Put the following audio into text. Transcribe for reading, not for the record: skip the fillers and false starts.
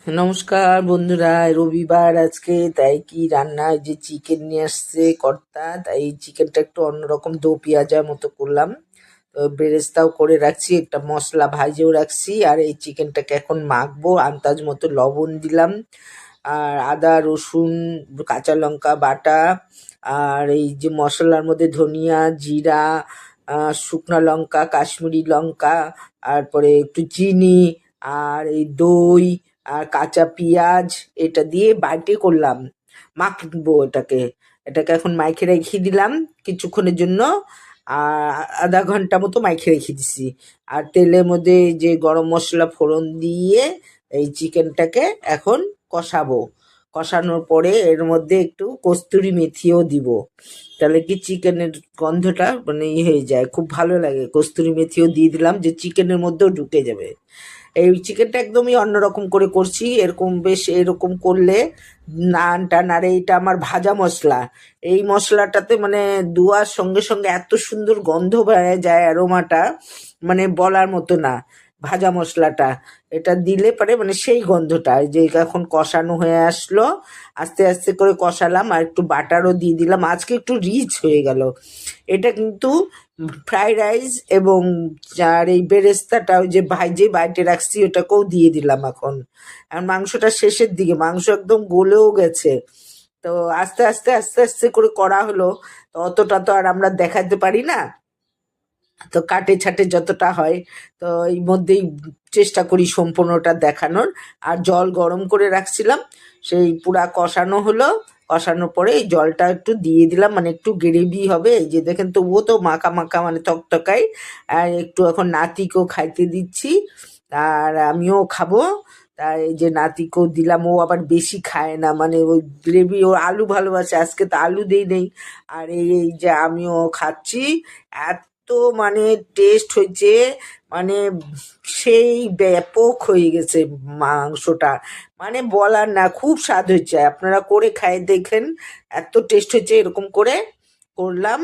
নমস্কার বন্ধুরা, রবিবার আজকে, তাই কি রান্না, ওই যে চিকেন নিয়ে আসছে কর্তা, তাই চিকেনটা একটু অন্যরকম দো পেঁয়াজার মতো করলাম। তো বেরেস্তাও করে রাখছি, একটা মশলা ভাজেও রাখছি, আর এই চিকেনটাকে এখন মাখবো। আন্দাজ মতো লবণ দিলাম, আর আদা রসুন কাঁচা লঙ্কা বাটা, আর এই যে মশলার মধ্যে ধনিয়া জিরা, শুকনো লঙ্কা কাশ্মীরি লঙ্কা, তারপরে একটু চিনি, আর এই দই, আর কাঁচা পেঁয়াজ, এটা দিয়ে বাইটে করলাম। মাখবো এটাকে এখন মাইখে রেখে দিলাম কিছুক্ষণের জন্য। আর আধা ঘন্টা মতো মাইখে রেখে দিছি। আর তেলের মধ্যে এই যে গরম মশলা ফোড়ন দিয়ে এই চিকেনটাকে এখন কষাবো। কষানোর পরে এর মধ্যে একটু কস্তুরি মেথিও দিব, তাহলে কি চিকেনের গন্ধটা মানে হয়ে যায়, খুব ভালো লাগে। কস্তুরি মেথিও দিয়ে দিলাম যে চিকেনের মধ্যেও ঢুকে যাবে। এই চিকেনটা একদমই অন্যরকম করে করছি, এরকম বেশ এরকম করলে নান টান। আর এইটা আমার ভাজা মশলা, এই মশলাটাতে মানে ধোয়ার সঙ্গে সঙ্গে এত সুন্দর গন্ধ বেড়ে যায়, অ্যারোমাটা মানে বলার মতো না। ভাজা মশলাটা এটা দিলে পরে মানে সেই গন্ধটা, এই যে এখন কষানো হয়ে আসলো, আস্তে আস্তে করে কষালাম, আর একটু বাটারও দিয়ে দিলাম। আজকে একটু রিচ হয়ে গেল এটা কিন্তু। ফ্রাইড রাইস এবং আর এই বেরেস্তাটা ওই যে ভাইজে বাইটে রাখছি ওটাকেও দিয়ে দিলাম এখন। আর মাংসটা শেষের দিকে, মাংস একদম গলেও গেছে। তো আস্তে আস্তে আস্তে আস্তে করে করা হলো। তো অতটা তো আর আমরা দেখাতে পারি না, তো কাটে ছাটে যতটা হয়, তো এই মধ্যেই চেষ্টা করি সম্পূর্ণটা দেখানোর। আর জল গরম করে রাখছিলাম, সেই পুরা কষানো হলো। কষানোর পরে এই জলটা একটু দিয়ে দিলাম, মানে একটু গ্রেভি হবে। এই যে দেখেন, তবুও তো মাখা মাখা মানে তকতকাই। আর একটু এখন নাতিকেও খাইতে দিচ্ছি, আর আমিও খাবো। তাই এই যে নাতিকেও দিলাম, ও আবার বেশি খায় না, মানে ওই গ্রেভি, ও আলু ভালোবাসে, আজকে তো আলু দেই নেই। আর এই এই যে আমিও খাচ্ছি। এত মানে টেস্ট হয়েছে, মানে সেই ব্যাপক হয়ে গেছে মাংসটা, মানে বলার না, খুব স্বাদ হয়েছে। আপনারা করে খাই দেখেন, এত টেস্ট হয়েছে। এরকম করে করলাম।